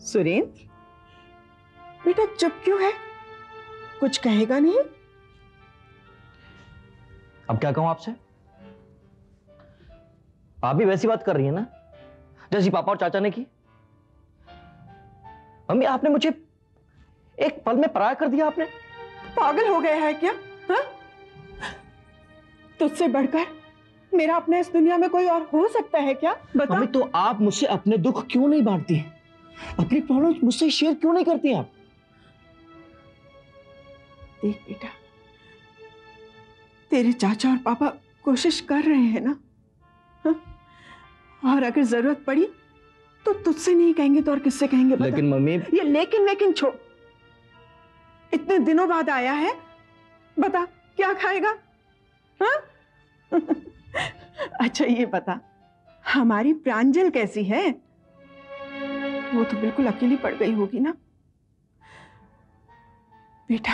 सुरेंद्र, बेटा चुप क्यों है? कुछ कहेगा नहीं? अब क्या कहूं आपसे? आप भी वैसी बात कर रही है ना जैसी पापा और चाचा ने की। मम्मी, आपने मुझे एक पल में पराया कर दिया। आपने पागल हो गया है क्या? हाँ? तुझसे बढ़कर मेरा अपना इस दुनिया में कोई और हो सकता है क्या? बता। मम्मी, तो आप मुझसे अपने दुख क्यों नहीं बांटती हैं? अपनी प्रॉब्लम्स मुझसे शेयर क्यों नहीं करती आप? देख बेटा, तेरे चाचा और पापा कोशिश कर रहे हैं ना, हा? और अगर जरूरत पड़ी तो तुझसे नहीं कहेंगे तो और किससे कहेंगे? बता। लेकिन मम्मी, ये लेकिन छोड़। इतने दिनों बाद आया है, बता क्या खाएगा? हाँ? अच्छा ये बता, हमारी प्रांजल कैसी है? वो तो बिल्कुल अकेली पड़ गई होगी ना बेटा।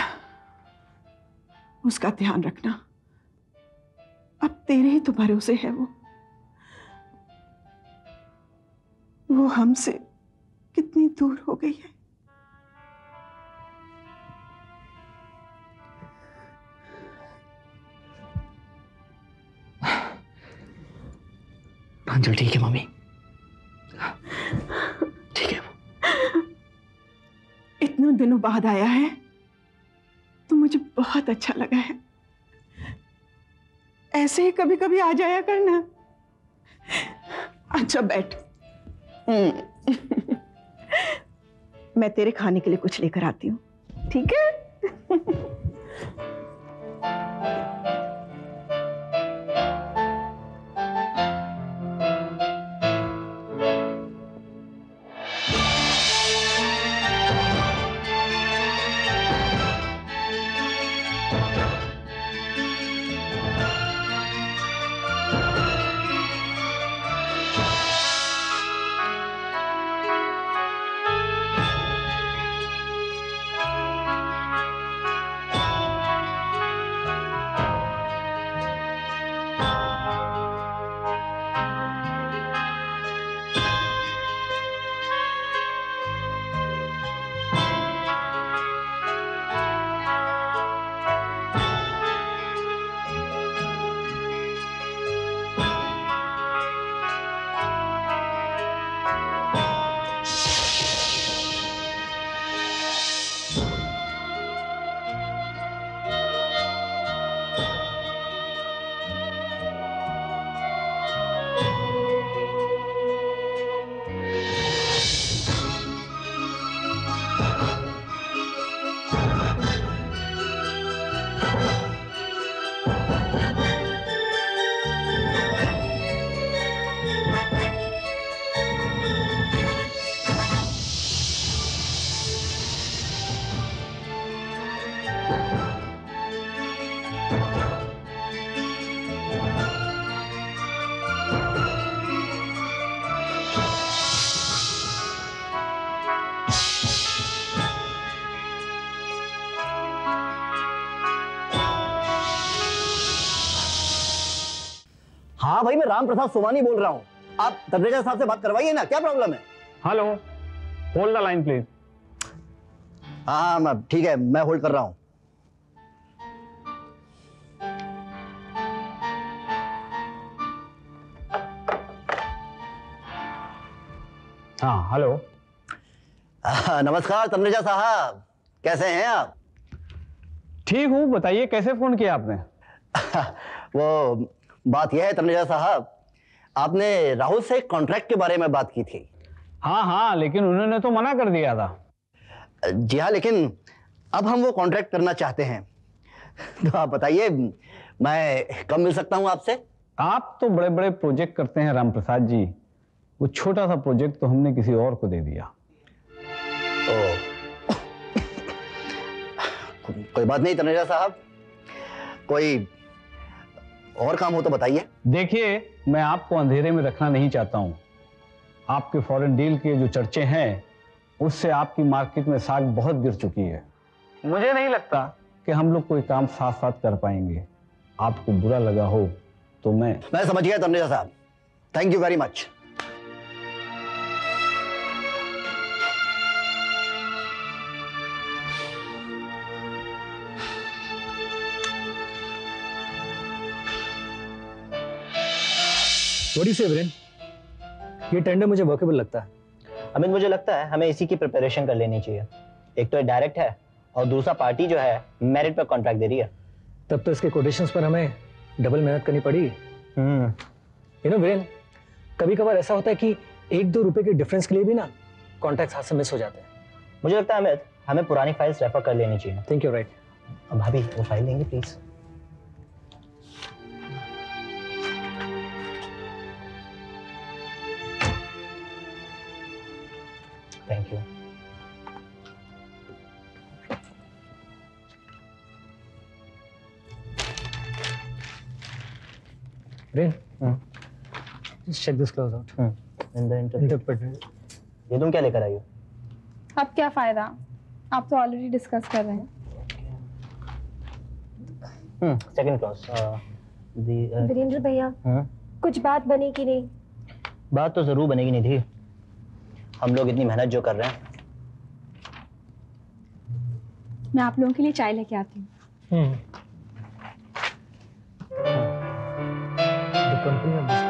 उसका ध्यान रखना, अब तेरे ही तो भरोसे है वो हमसे कितनी दूर हो गई है। प्रांजल ठीक है मम्मी, ठीक है वो। इतने दिनों बाद आया है तो मुझे बहुत अच्छा लगा है। ऐसे ही कभी कभी आ जाया करना। अच्छा बैठ। मैं तेरे खाने के लिए कुछ लेकर आती हूँ, ठीक है? हाँ भाई, मैं राम प्रसाद सोमानी बोल रहा हूँ। आप तन्नेजा साहब से बात करवाइए ना, क्या प्रॉब्लम है? Hello, hold the line please. हाँ ठीक है, मैं होल्ड कर रहा हूँ। हाँ हेलो। नमस्कार तन्नेजा साहब, कैसे हैं आप? ठीक हूँ, बताइए कैसे फोन किया आपने? वो बात यह है तन्नेजा साहब, आपने राहुल से कॉन्ट्रैक्ट के बारे में बात की थी। हाँ हाँ, लेकिन उन्होंने तो मना कर दिया था। जी हाँ, लेकिन अब हम वो कॉन्ट्रैक्ट करना चाहते हैं। तो आप बताइए, मैं कब मिल सकता हूँ आपसे? आप तो बड़े बड़े प्रोजेक्ट करते हैं राम प्रसाद जी, वो छोटा सा प्रोजेक्ट तो हमने किसी और को दे दिया। कोई बात नहीं तन्नेजा साहब, कोई और काम हो तो बताइए। देखिए, मैं आपको अंधेरे में रखना नहीं चाहता हूं। आपके फॉरेन डील के जो चर्चे हैं उससे आपकी मार्केट में साख बहुत गिर चुकी है। मुझे नहीं लगता कि हम लोग कोई काम साथ साथ कर पाएंगे। आपको बुरा लगा हो तो मैं समझ गया तन्नेजा साहब, thank you very much. What you से वीरेन? ये टेंडर मुझे वर्केबल लगता है। अमित, मुझे लगता है हमें इसी की प्रिपरेशन कर लेनी चाहिए। एक तो ये डायरेक्ट है और दूसरा पार्टी जो है मेरिट पर कॉन्ट्रैक्ट दे रही है। तब तो इसके कोटेशंस पर हमें डबल मेहनत करनी पड़ेगी। यू नो वीरेन, कभी कभार ऐसा होता है कि 1-2 रुपए के डिफरेंस के लिए भी ना कॉन्ट्रैक्ट्स हाथ से मिस हो जाते हैं। मुझे लगता है अमित हमें पुरानी फाइल्स रेफर कर लेनी चाहिए। Think you right. भाभी वो फाइल देंगे please. Thank you. Viren, just check this close out. In the Interpreter. ये तुम क्या लेकर आई हो? अब क्या फायदा, आप तो ऑलरेडी डिस्कस कर रहे हैं। Second class. वीरेंद्र भैया, कुछ बात बनी कि नहीं? बात तो जरूर बनेगी निधि। हम लोग इतनी मेहनत जो कर रहे हैं। मैं आप लोगों के लिए चाय लेके आती हूँ। The company of this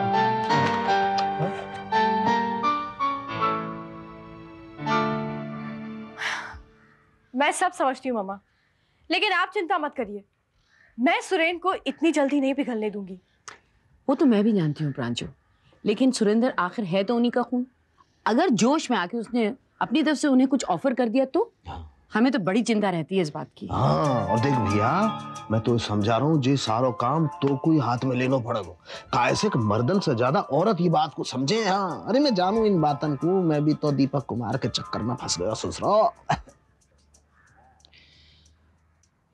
मैं सब समझती हूँ मामा, लेकिन आप चिंता मत करिए, मैं सुरेंद्र को इतनी जल्दी नहीं पिघलने दूंगी। वो तो मैं भी जानती हूँ प्रांजू, लेकिन सुरेंद्र आखिर है तो उन्हीं का खून। अगर जोश में आके उसने अपनी तरफ से उन्हें कुछ ऑफर कर दिया तो हमें तो बड़ी चिंता रहती है इस बात की। हाँ, और देख भैया, मैं तो समझा रहा हूँ जी सारो काम तो कोई हाथ में लेनो पड़ेगा। कैसे कि मर्दन से ज्यादा औरत ये बात को समझे। हाँ, अरे मैं जानू इन बातन को, मैं भी तो दीपक कुमार के चक्कर में फंस गया ससुरा।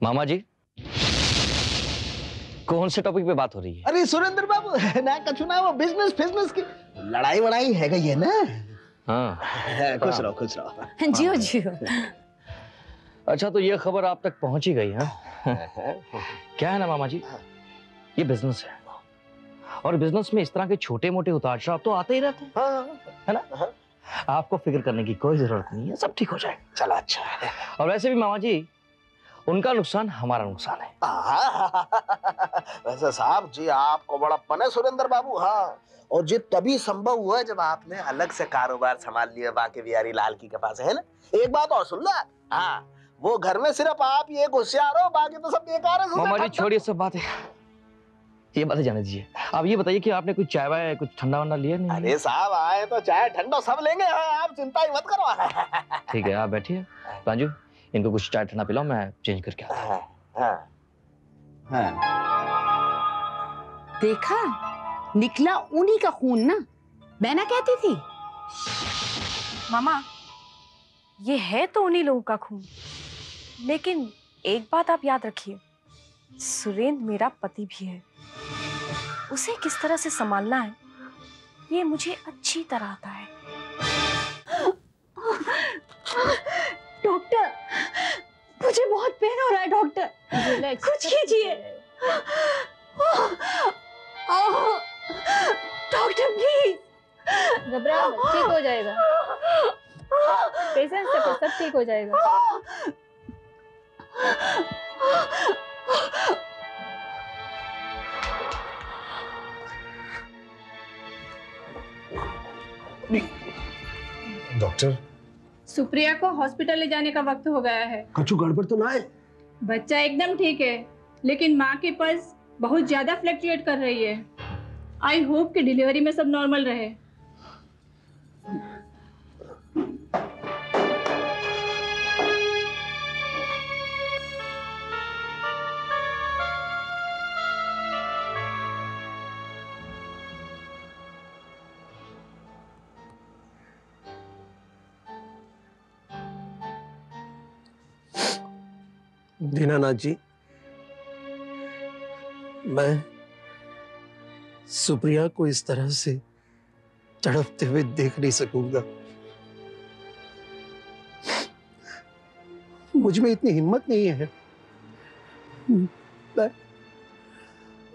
मामा जी, कौन से टॉपिक पे बात हो रही है? अरे सुरेंद्र बाबू ना कछु ना, वो बिजनेस की लड़ाई वड़ाई है गई है ना। हाँ, खुश रहो खुश रहो। जियो जियो। अच्छा, तो ये खबर आप तक पहुंच ही गई है। क्या है ना मामा जी, ये बिजनेस है और बिजनेस में इस तरह के छोटे मोटे उतार चढ़ाव तो आते ही रहते हैं, है ना? आपको फिक्र करने की कोई जरूरत नहीं है, सब ठीक हो जाएगा। चला अच्छा है। और वैसे भी मामा जी, उनका नुकसान हमारा नुकसान है। वैसे साहब जी आपको बड़प्पन है सुरेंद्र बाबू। हाँ, और ये तभी संभव हुआ जब आपने अलग से कारोबार संभाल लिया बाकी बिहारी लाल की के पास, है ना? एक बात और सुन लो, हाँ, वो घर में सिर्फ आप ये होशियार हो, बाकी तो सब बेकार है। मामा जी छोड़िए सब बातें, ये बातें जाने दीजिए। आप ये बताइए कि आपने कुछ चाय वाय कुछ ठंडा वंडा लिया नहीं? अरे साहब आए तो चाय ठंडा सब लेंगे, आप चिंता ही मत करो। ठीक है, आप बैठिए। राजू, इनको कुछ चाय ठंडा पिलाओ, मैं चेंज करके आता हूं। देखा, निकला उन्हीं का खून ना, मैं ना कहती थी। मामा, ये है तो उन्हीं लोगों का खून, लेकिन एक बात आप याद रखिए, सुरेंद्र मेरा पति भी है। उसे किस तरह से संभालना है ये मुझे अच्छी तरह आता है। डॉक्टर, मुझे बहुत पेन हो रहा है डॉक्टर, कुछ कीजिए। Doctor please. घबराओ मत, ठीक हो जाएगा। पेशेंस से सब ठीक हो जाएगा। डॉक्टर, सुप्रिया को हॉस्पिटल ले जाने का वक्त हो गया है। कछु गड़बड़ तो ना है? बच्चा एकदम ठीक है, लेकिन माँ की पल्स बहुत ज्यादा फ्लक्चुएट कर रही है। आई होप कि डिलीवरी में सब नॉर्मल रहे। दीनानाथ जी, मैं सुप्रिया को इस तरह से तड़पते हुए देख नहीं सकूंगा। मुझ में इतनी हिम्मत नहीं है।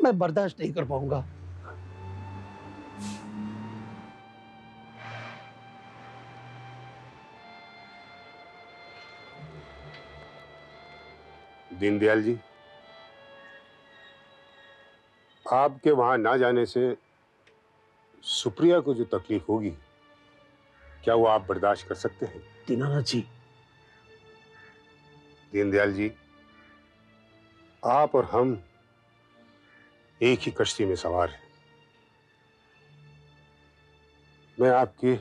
मैं बर्दाश्त नहीं कर पाऊंगा। दीनदयाल जी, आपके वहां ना जाने से सुप्रिया को जो तकलीफ होगी क्या वो आप बर्दाश्त कर सकते हैं? दीनानाथ जी, दीनदयाल जी, आप और हम एक ही कश्ती में सवार हैं। मैं आपके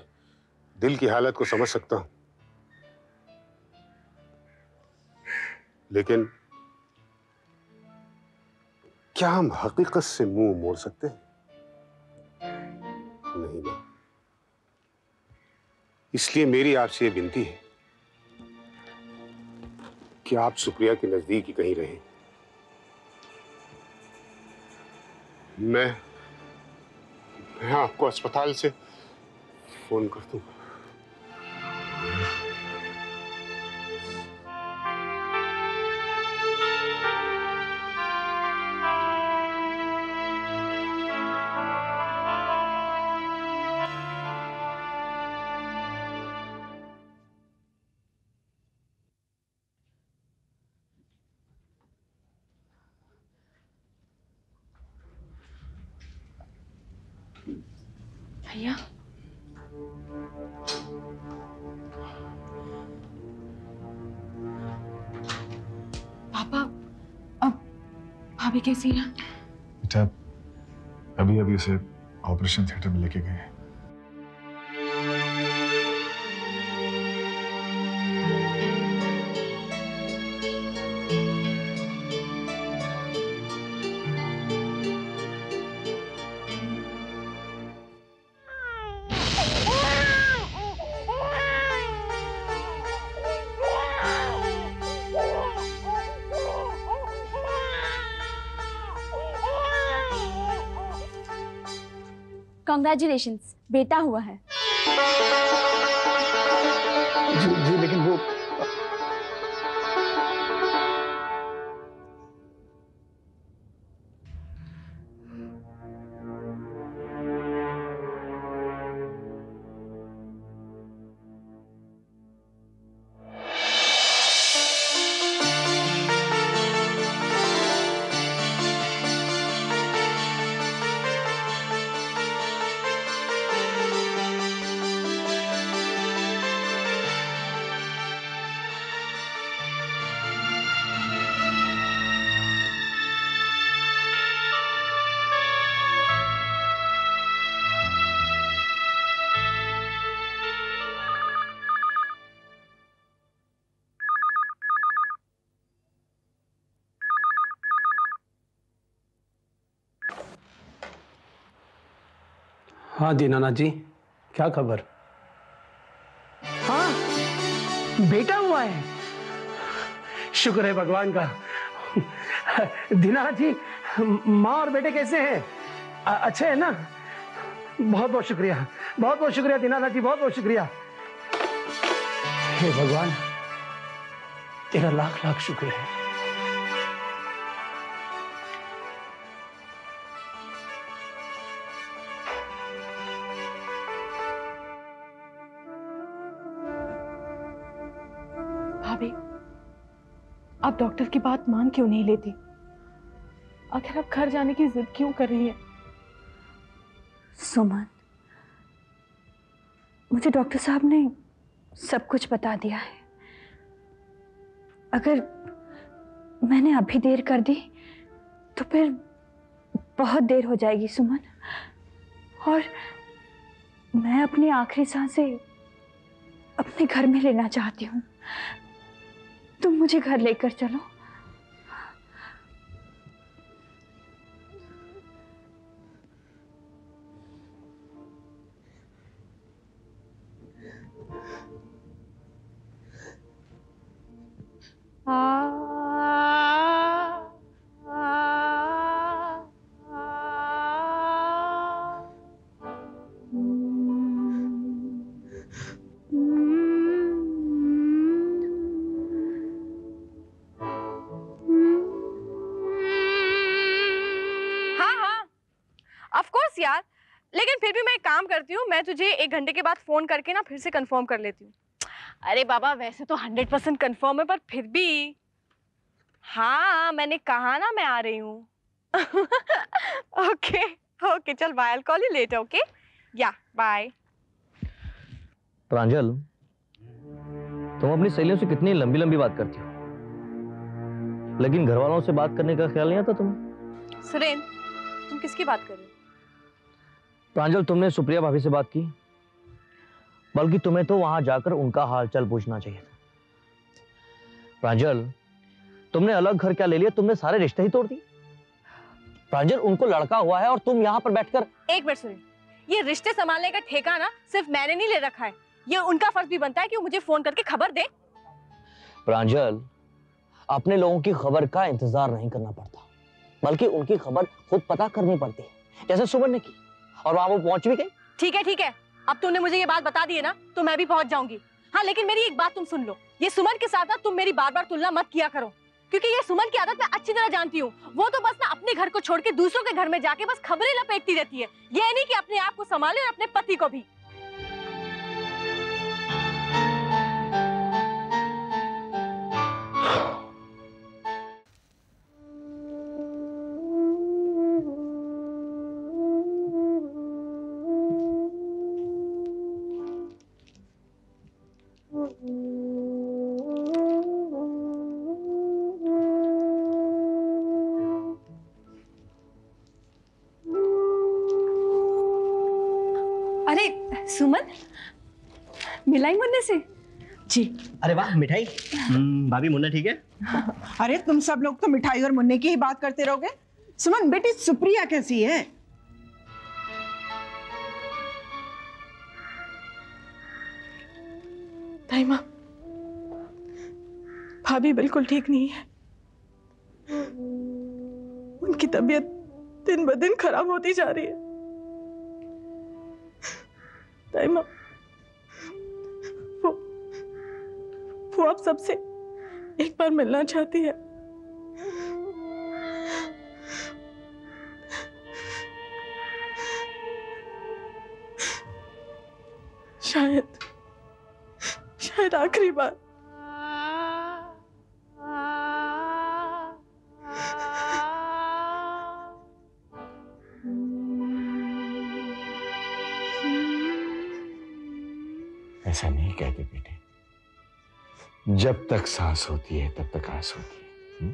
दिल की हालत को समझ सकता हूं, लेकिन क्या हम हकीकत से मुंह मोड़ सकते हैं? नहीं ना। इसलिए मेरी आपसे ये विनती है कि आप सुप्रिया के नजदीक ही कहीं रहें। मैं आपको अस्पताल से फोन कर दूंगा। भैया, पापा, अब भाभी कैसी है? बेटा, अभी अभी उसे ऑपरेशन थिएटर में लेके गए हैं। कॉन्ग्रेचुलेशंस, बेटा हुआ है। जी लेकिन वो हाँ दीनानाथ जी, क्या खबर? हाँ, बेटा हुआ है। शुक्र है भगवान का। दीनानाथ जी, माँ और बेटे कैसे हैं? अच्छे हैं ना? बहुत बहुत शुक्रिया, बहुत बहुत शुक्रिया दीनानाथ जी, बहुत बहुत शुक्रिया। हे भगवान, तेरा लाख लाख शुक्र है। भाभी, आप डॉक्टर की बात मान क्यों नहीं लेती? आखिर आप घर जाने की जिद क्यों कर रही है? सुमन, मुझे डॉक्टर साहब ने सब कुछ बता दिया है। अगर मैंने अभी देर कर दी तो फिर बहुत देर हो जाएगी सुमन, और मैं अपनी आखिरी सांसें अपने घर में लेना चाहती हूँ। तुम मुझे घर लेकर चलो। यार, लेकिन फिर भी मैं एक काम करती हूँ, मैं तुझे 1 घंटे के बाद फोन करके ना फिर से कंफर्म कर लेती हूँ। अरे बाबा, वैसे तो 100% कंफर्म है, पर फिर भी हाँ, मैंने कहा ना मैं आ रही हूँ। ओके ओके, चल bye, I'll call you later, okay? या बाय। प्रांजल, तुम अपनी सहेलियों से कितनी लंबी लंबी बात करती हो, लेकिन घर वालों से बात करने का ख्याल नहीं आता तुम्हें? सुरेंद्र, तुम किसकी बात कर रहे हो? प्रांजल, तुमने सुप्रिया भाभी से बात की, बल्कि तुम्हें तो वहां जाकर उनका हालचाल पूछना चाहिए था। प्रांजल, तुमने अलग घर क्या ले लिया, तुमने सारे रिश्ते ही तोड़ दिए। प्रांजल, उनको लड़का हुआ है और तुम यहाँ पर बैठकर। एक मिनट सुनिए, ये रिश्ते संभालने का ठेका ना सिर्फ मैंने नहीं ले रखा है, ये उनका फर्ज भी बनता है कि वो मुझे फोन करके खबर दे। प्रांजल, अपने लोगों की खबर का इंतजार नहीं करना पड़ता, बल्कि उनकी खबर खुद पता करनी पड़ती है, जैसे सुमन ने की, और वहां वो पहुंच भी गई। ठीक है, अब तुमने मुझे ये बात बता दी है ना, तो मैं भी पहुंच जाऊंगी। हाँ, लेकिन मेरी एक बात तुम सुन लो, ये सुमन के साथ ना तुम मेरी बार बार तुलना मत किया करो, क्योंकि ये सुमन की आदत मैं अच्छी तरह जानती हूँ। वो तो बस ना अपने घर को छोड़ के दूसरों के घर में जाके बस खबरें लपेटती रहती है, ये नहीं कि अपने आप को संभाले और अपने पति को भी। अरे सुमन, मिलाई मुन्ने से? जी। अरे वाह, मिठाई। भाभी, मुन्ना ठीक है? अरे तुम सब लोग तो मिठाई और मुन्ने की ही बात करते रहोगे। सुमन बेटी, सुप्रिया कैसी है? ताई माँ, भाभी बिल्कुल ठीक नहीं है, उनकी तबीयत दिन ब दिन खराब होती जा रही है। ताई माँ, वो आप सबसे एक बार मिलना चाहती है। शायद आखिरी बार। ऐसा नहीं कहते बेटे, जब तक सांस होती है तब तक आस होती है।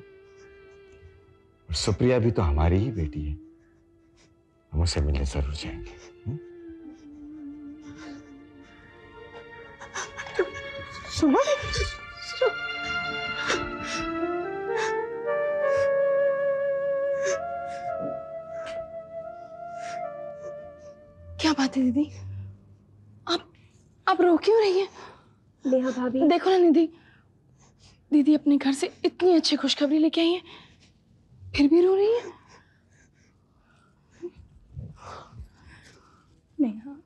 और सुप्रिया भी तो हमारी ही बेटी है, हम उसे मिलने जरूर जाएंगे। सुमन, क्या बात है दीदी, आप रो क्यों रही हैं? नेहा भाभी, देखो ना निधि, दीदी अपने घर से इतनी अच्छी खुशखबरी लेके आई है, फिर भी रो रही है। नेहा,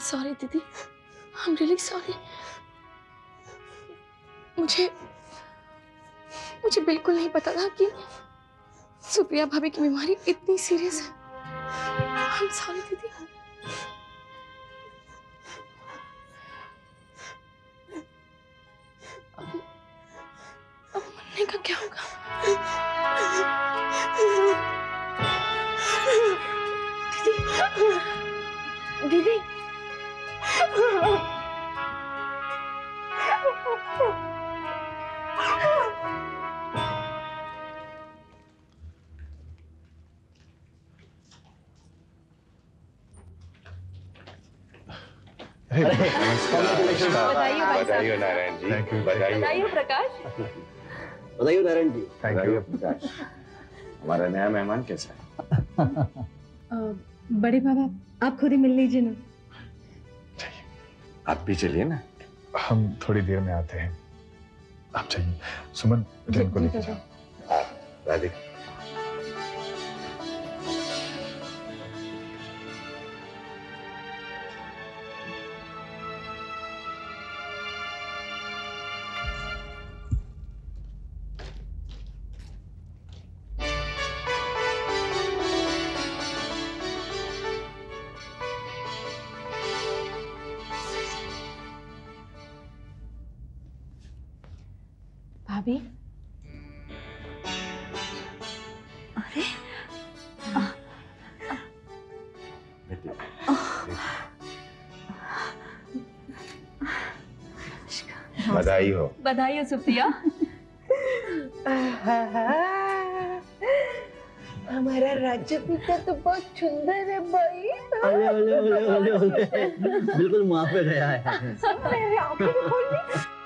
सॉरी दीदी, आई एम रियली सॉरी। मुझे बिल्कुल नहीं पता था कि सुप्रिया भाभी की बीमारी इतनी सीरियस है। आई एम सॉरी दीदी। अब मरने का क्या होगा? दीदी, दीदी, बधाई नारायण जी। बताइए प्रकाश। बताइए नारायण जी। थैंक यू प्रकाश। हमारा नया मेहमान कैसा है? बड़े बाबा, आप खुद ही मिल लीजिए ना। आप भी चलिए ना। हम थोड़ी देर में आते हैं, आप चाहिए। सुमन, इनको लेके जाओ। राधिका, भाभी। अरे बधाई हो। बधाई हो सुप्रिया। हमारा राज्य पिता तो बहुत सुंदर है भाई। ओले ओले ओले ओले ओले, बिल्कुल मुँह पे गया है। मेरी आंखें खोल ली।